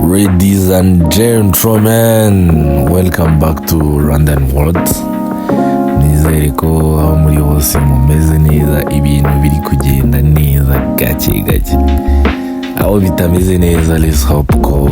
Ladies and gentlemen, welcome back to Rwandan world. Nizere ko aho muri hose mumeze neza, ibintu biri kugenda neza gake gake. Aho bitameze neza, let's hope ko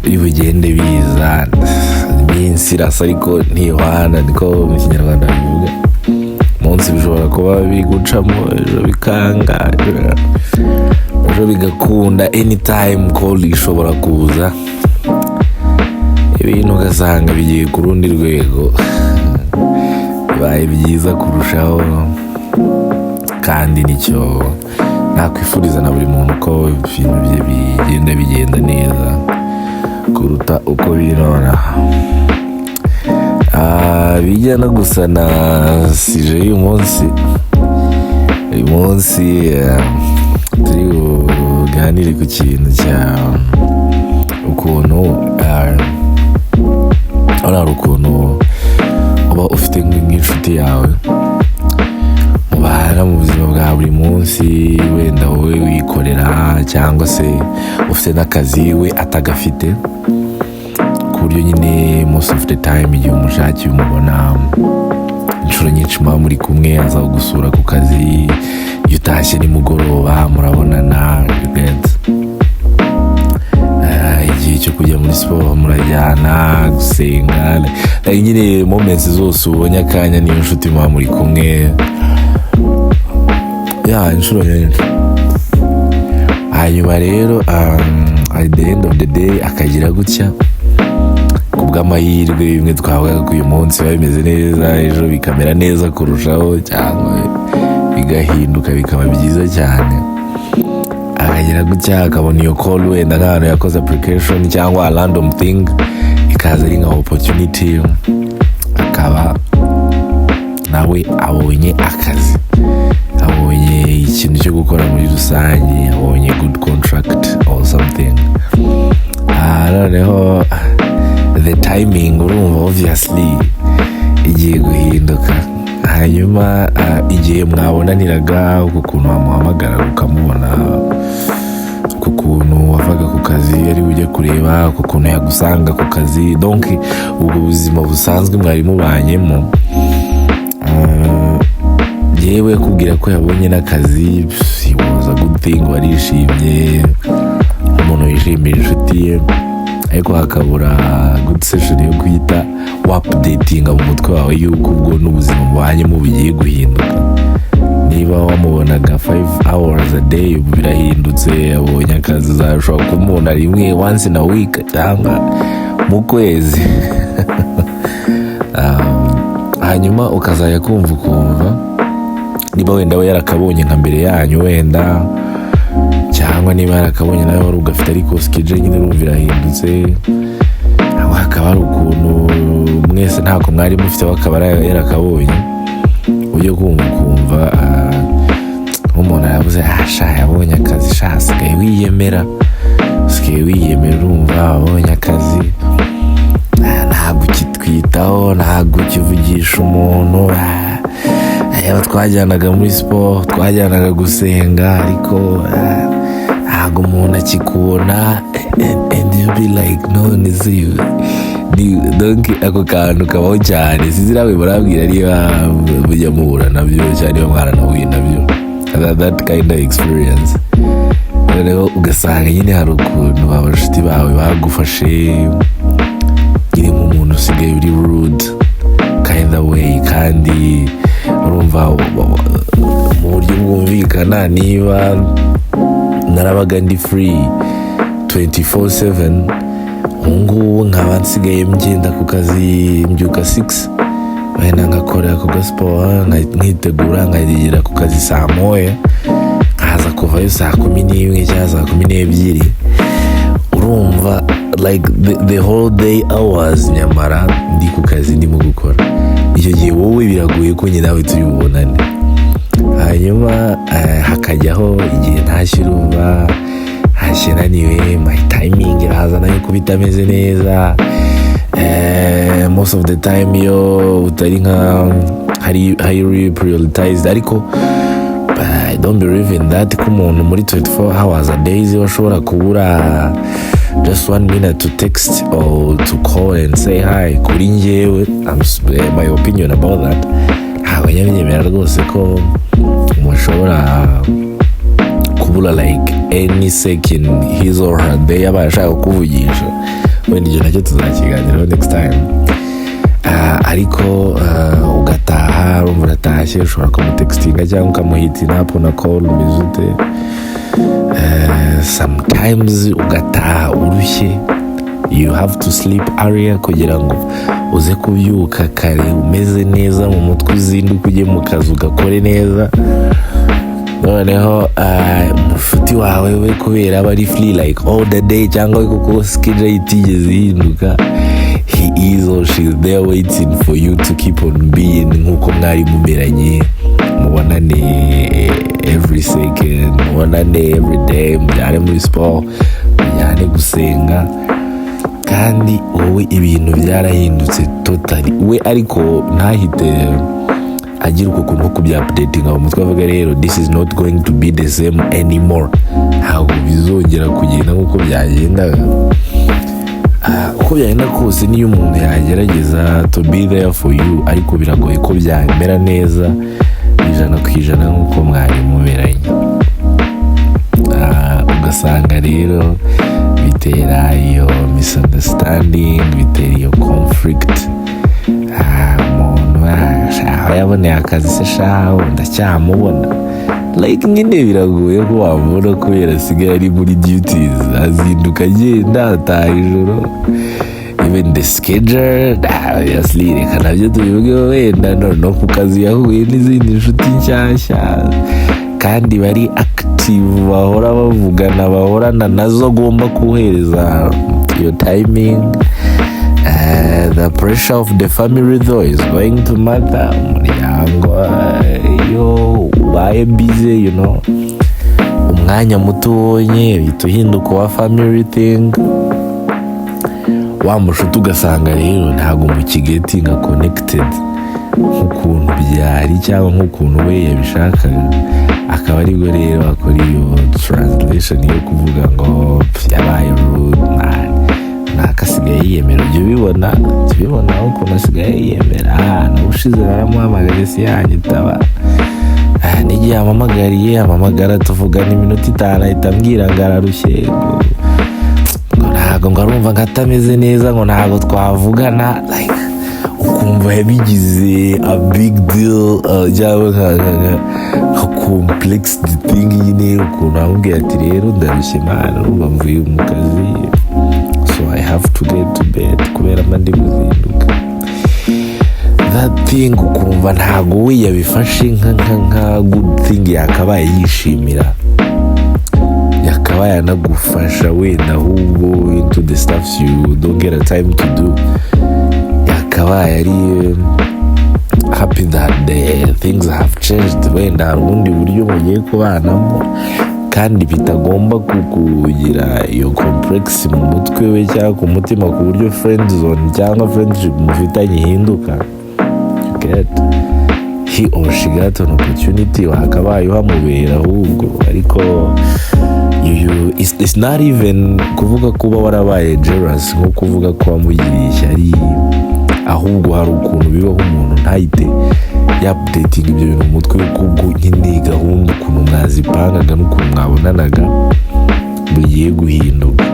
biri bugende biza. Iminsi irasa ariko ntihwana, niko mu Kinyarwanda bivuga. Umunsi bishobora kuba biri gucamo, ejo bikanga, ejo bigakunda, anytime call ishobora kuza, ibintu ugasanga bigiye ku rundi rwego, bibaye byiza kurushaho, kandi nicyo nakwifuriza na buri muntu ko ibintu bye bigenda neza kuruta uko birona. Bijya no gusa na sije y'uyu munsi. Uyu munsi turi buganire ku kintu cya ukuntu ukuntu uba ufite nk'inshuti yawe mubana mu buzima bwa buri munsi, wenda wowe wikorera cyangwa se ufite n'akazi we atagafite, ku buryo nyine most of the time igihe umushakiye umubona inshuro nyinshi muba muri kumwe, aza gusura ku kazi, iyo utashye nimugoroba murabonana, igihe cyo kujya muri siporo murajyana, gusenga, nyine moments zose ubonye akanya niyo nshuti muba muri kumwe, inshuro nyinshi. Hanyuma rero at the end of the day akagira gutya, kubw'amahirwe bimwe twavuga ko uyu munsi biba bimeze neza, ejo bikamera neza kurushaho, cyangwa bigahinduka bikaba byiza cyane. Akagira gutya akabona iyo call, wenda nk'ahantu yakoze application cyangwa a random thing ikaza ari nka opportunity, akaba nawe abonye akazi, abonye ikintu cyo gukora muri rusange, abonye good contract or something. Noneho the timing urumva obviously igiye guhinduka. Hanyuma igihe mwabonaniraga, ku kuntu wamuhamagara ukamubona, ku kuntu wavaga ku kazi ari ujya kureba, ku kuntu yagusanga ku kazi, donc ubwo buzima busanzwe mwari mubanyemo, yewe kubwira ko yabonye n'akazi, he was a good thing, warishimye, umuntu wishimira inshuti ye, ariko hakabura good session yo kwita updatinga mu mutwe wawe yuko ubwo n'ubuzima mubanyemo bugiye guhinduka. Niba wamubonaga 5 hours a day, ubu birahindutse, yabonye akazi, uzashobora kumubona rimwe once in a week cyangwa mu kwezi. Hanyuma ukazajya ukumva niba wenda we yarakabonye nka mbere yanyu, wenda cyangwa niba yarakabonye nawe wari ugafite, ariko schedule nyine urumva irahindutse, aho hakaba hari ukuntu mwese ntako mwari mufite akaba yarakabonye, ujye kumva nk'umuntu aravuze yabonye akazi, asigaye wiyemera, urumva abonye akazi, ntabwo ukitwitaho, ntabwo ukivugisha umuntu, yaba twajyanaga muri siporo, twajyanaga gusenga, ariko ntabwo umuntu akikubona, and you be like none see donc ako kantu kabaho cyane, sinzirawe barabwira niba mujya muhura nabyo cyane, niba mwaranahuye nabyo, that kind of experience. Rero ugasanga nyine hari ukuntu abashuti bawe bagufashe nyine nk'umuntu usigaye uri rude kind of way, kandi urumva mu buryo bwumvikana, niba narabaga ndi free 24/7, ubungubu nkaba nsigaye ngenda ku kazi, mbyuka 6, wenda ngakorera ku gasiporo, nkitegura nkagera ku kazi saa moya, nkaza kuvayo saa 11 cyangwa saa 12, urumva like the whole day hours nyamara ndi ku kazi ndimo gukora. Icyo gihe wowe biragoye ko nyine nawe turi bubonane. Hanyuma hakajyaho igihe ntashye, urumva ntashye naniwe, my timing iraza nayo kuba itameze neza, most of the time iyo utari nka highly prioritized, ariko I don't believe in that, ko umuntu muri 24 hours a day washobora kubura just 1 minute to text or to call and say hi kuri njyewe, my opinion about that, ntabwo nyemera rwose ko mushobora kubura like any second his or her day aba ashaka kuvugisha. Wenda ibyo nacyo tuzakiganiraho next time. Ariko ugataha urumva uratashye, ushobora kumutextinga cyangwa ukamuhitina hapo na call umeze sometimes ugataha urushye, you have to sleep earlier kugira ngo uze kubyuka kare umeze neza mu mutwe, uzinduke ujye mu kazi ugakore neza. Noneho umufuti wawe we kubera aba ari free like all the day, cyangwa kuko schedule itigeze ihinduka, he is or she is there waiting for you to keep on being nkuko mwari mumeranye, mubonane every second, mubonane every day, mujyane muri sport, mujyane gusenga, kandi wowe ibintu byarahindutse totally. We ariko ntahite agira uko kuntu kubya-updating mu mutwe, avuga rero this is not going to be the same anymore, ntabwo bizongera kugenda nk'uko byagendaga. Uko byagenda kose niyo umuntu yagerageza to be there for you, ariko biragoye ko byamera neza 100% nk'uko mwari muberanye. Ugasanga rero bitera iyo misunderstanding, bitera iyo conflict. Umuntu yaboneye akazi se shaho ndacyamubona like nyine biragoye ko wamubona kubera asigaye ari muri duties, azinduka agenda ataha ijoro, even the schedule obviously reka nabyo tubivuge wenda no ku kazi yahuye n'izindi nshuti nshyashya kandi bari active, bahora bavugana, bahorana nazo, agomba kuhereza your timing. The pressure of the family though is going to matter. Umuryango yo ubaye busy, umwanya muto ubonye bihita uhinduka wa family thing. Wa mushuti ugasanga rero ntabwo mukigetinga connected nk'ukuntu byari cyangwa nk'ukuntu we yabishakaga, akaba aribwo rero akora iyo translation yo kuvuga ngo yabaye rude man, Asigaye yiyemera. Ibyo tubibona ukuntu Asigaye yiyemera. N'ubushize naramuhamagaye si yanyitaba, n'igihe amamagara tuvugana iminota 5 ahita ambwira ngo ararushye, ngo ntabwo ngo arumva ngo atameze neza, ngo ntabwo twavugana, like ukumva yabigize a big deal, cyangwa nka complex thing nyine, ukuntu amubwira ati rero ndarushye mana, urumva mvuye mu kazi, so I have to get to bed kubera mba ndi guzinduka. That thing ukumva ntabwo we yabifashe nka good thing yakabaye yishimira, yakabaye anagufasha wenda ahubwo into the stuff you don't get a time to do, yakabaye ari happy that the things have changed, wenda hari ubundi buryo mugiye kubanamo kandi bitagomba kukugira iyo complex mu mutwe we cyangwa ku mutima, ku buryo friend zone cyangwa friendship mufitanye ihinduka. Get he or she got an opportunity wakabaye uhamubera ahubwo, ariko it's not even kuvuga kuba warabaye jealous nko kuvuga ko wamugiriye ishyari, ahubwo hari ukuntu bibaho umuntu ntahite updating ibyo bintu mu mutwe, kubwo nyine gahunda ukuntu mwazipangaga n'ukuntu mwabonanaga bigiye guhinduka,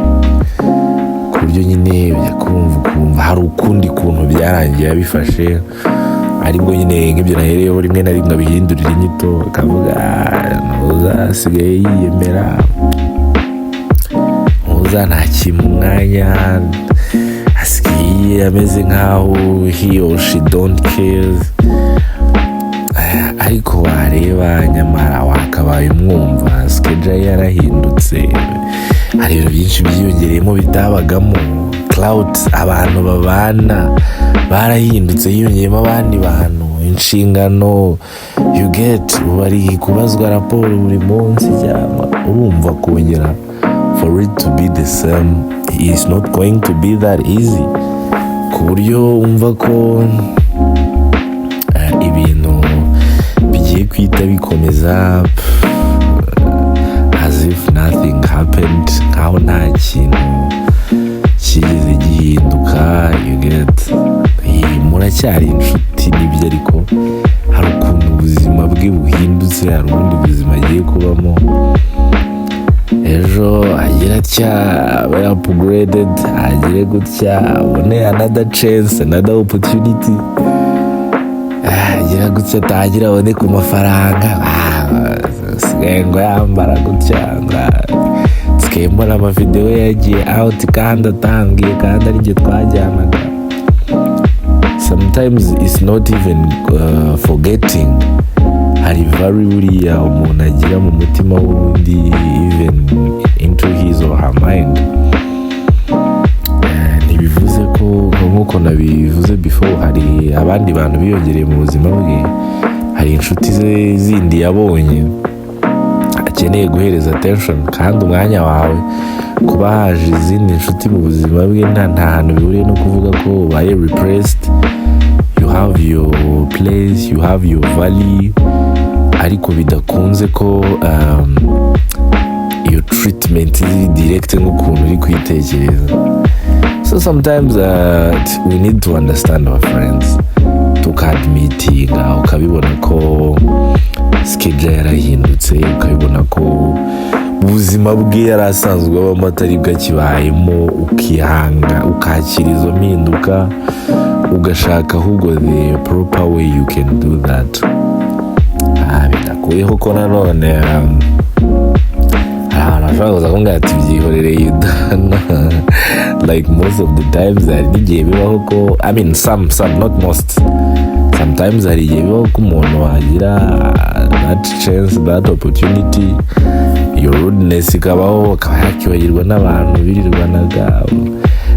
ku buryo nyine ukumva hari ukundi kuntu byarangiye bifashe, aribwo nyine nk'ibyo nahereyeho rimwe na rimwe bihindurira inyito, akavuga ntuza Asigaye yiyemera, ntuza ntakima umwanya, Asigaye ameze nkaho he or she don't care. Ariko wareba nyamara wakabaye umwumva schedule yarahindutse, hari ibintu byinshi byiyongereyemo bitabagamo, clouds, abantu babana barahindutse, hiyongeyemo abandi bantu, inshingano you get, bari kubazwa raporo buri munsi, cyangwa urumva kongera for it to be the same is not going to be that easy, ku buryo umva ko ibintu bigiye kwita bikomeza as if nothing happened, nkaho nta kintu baracyari inshuti n'ibyo, ariko hari ukuntu ubuzima bwe buhindutse, hari ubundi buzima agiye kubamo, ejo agira atya aba upgraded, agire gutya abone another chance, another opportunity, agira gutya atagira abone ku mafaranga, asigaye ngo yambara gutya, nsigaye mbona amavideo yagiye out kandi atangiye kandi ari njye twajyanaga. Sometimes it's not even forgetting, hari vari buriya umuntu agira mu mutima w'undi, even into his or her mind. Ntibivuze ko nk'uko nabivuze before, hari abandi bantu biyongereye mu buzima bwe, hari inshuti ze zindi yabonye akeneye guhereza attention, kandi umwanya wawe kuba haje izindi inshuti mu buzima bwe nta hantu bihuriye no kuvuga ko ubaye repressed. You have your place, you have your value, ariko bidakunze ko iyo treatment iri direct nk'ukuntu uri kwitekereza. So sometimes we need to understand our friends, tukadmitinga, ukabibona ko schedule yarahindutse, ukabibona ko ubuzima bwe yari asanzwe abamo atari bwo akibayemo, ukihanga ukakira izo mpinduka, ugashaka ahubwo the proper way you can do that. Binakuyeho ko nanone ahantu ashobora kuza kumbwira ati byihorere yudana, like most of the times hari n'igihe bibaho ko, I mean some not most, sometimes hari igihe bibaho ko umuntu wagira that chance, that opportunity, iyo rudeness ikabaho, akaba yakibagirwa n'abantu birirwanaga,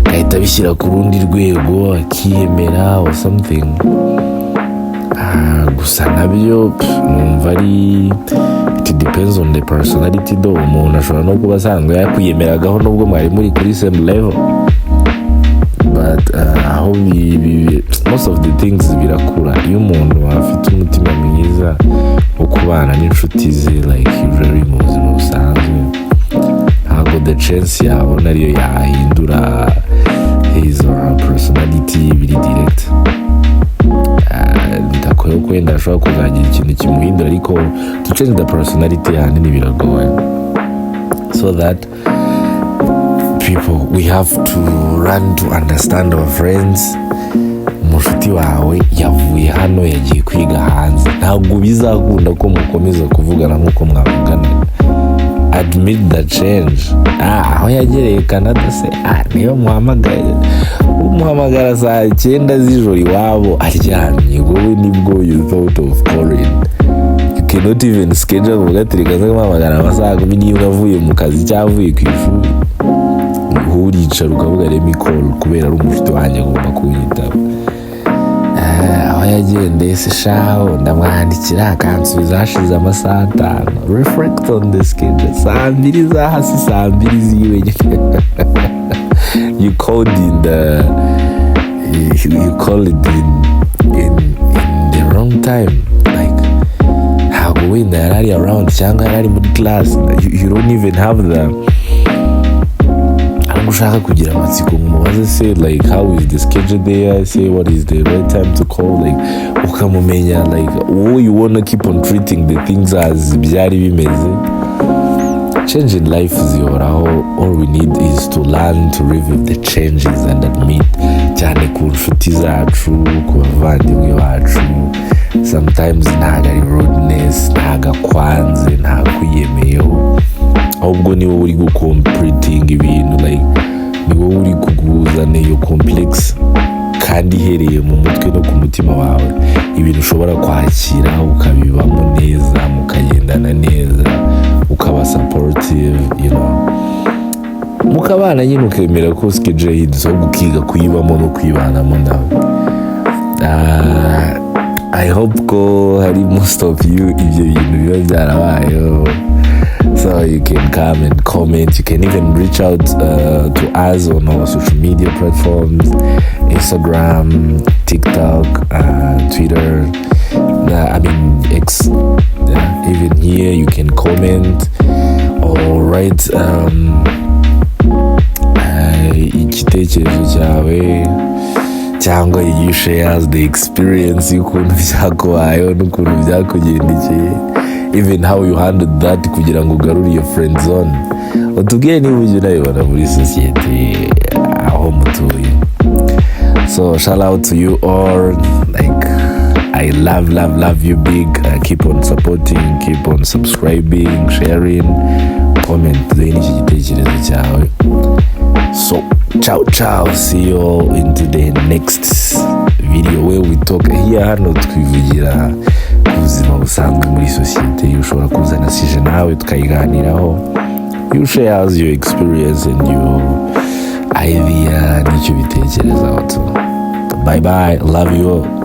agahita bishyira ku rundi rwego, akiyemera or something. Gusa nabyo numva ari it depends on the personality though. Umuntu ashobora no kuba asanzwe yakwiyemeragaho nubwo mwari muri kuri same level, but aho most of the things birakura iyo umuntu afite umutima mwiza wo kubana n'inshuti ze, like usually mu buzima busanzwe, ntabwo the chance yabona ariyo yahindura his or her personality biri direct. Bitakoye ko wenda ashobora kuzagira ikintu kimuhindura, ariko to change the personality ahanini biragoye. So that people, we have to learn to understand our friends. Umushuti wawe yavuye hano yagiye kwiga hanze, ntabwo bizakunda ko mukomeza kuvugana nk'uko mwavugana. Admit the change. Aho yagereye Canada se, niyo umuhamagara saa 9 z'ijoro iwabo aryamye, wowe nibwo you thought of calling. You cannot even schedule ugatereka zo guhamagara amasaha 10 niyo avuye mu kazi cyavuye ku ishuri, uricara ukavuga remi call kubera ari umushuti wanjye agomba kunyitaba. Aho yagendeye se shaho ndamwandikira akansubiza hashize amasaha 5. Reflect on the schedule, saa 2 za hasi, saa 2 ziwe. You called in the you call it in the wrong time, like how wenda yarari around cyangwa yarari muri class. You don't even have the ushaka kugira amatsiko mubaze se like how is the schedule there, say what is the right time to call, like ukamumenya, like you wanna keep on treating the things as byari bimeze. Change in life zihoraho, all we need is to learn to live with the changes and admit, cyane ku nshuti zacu, ku bavandimwe bacu, sometimes ntago ari rudeness, ntago akwanze, ntago kwiyemeyeho, ahubwo ni wowe uri gucompleting ibintu, like ni wowe uri kuguzana iyo complex, kandi ihereye mu mutwe no ku mutima wawe, ibintu ushobora kwakira ukabibamo neza, mukagendana neza, ukaba supportive, you know, mukabana nyine ukemera ko schedule hindutse, ahubwo ukiga kuyibamo no kwibanamo nawe. I hope ko hari most of you ibyo bintu biba byarabayeho. So you can come and comment. You can even reach out to us on our social media platforms, Instagram, TikTok, Twitter, I mean X. Even here you can comment or write igitekerezo cyawe, cyangwa you share the experience y'ukuntu byakubayeho n'ukuntu byakugendekeye, even how you handled that kugira ngo ugarure iyo friend zone. Utubwiye niba ujya unayibona muri sosiyete aho mutuye. So shout out to you all, like I love you big. Keep on supporting, keep on subscribing, sharing, comment, duhe n'iki gitekerezo cyawe. So ciao, see you into the next video where we talk here. Hano twivugira ubuzima busanzwe muri sosiyete, ushobora kuzana sije nawe tukayiganiraho. You share your experience and your idea n'icyo bitekerezaho. Bye bye, love you all.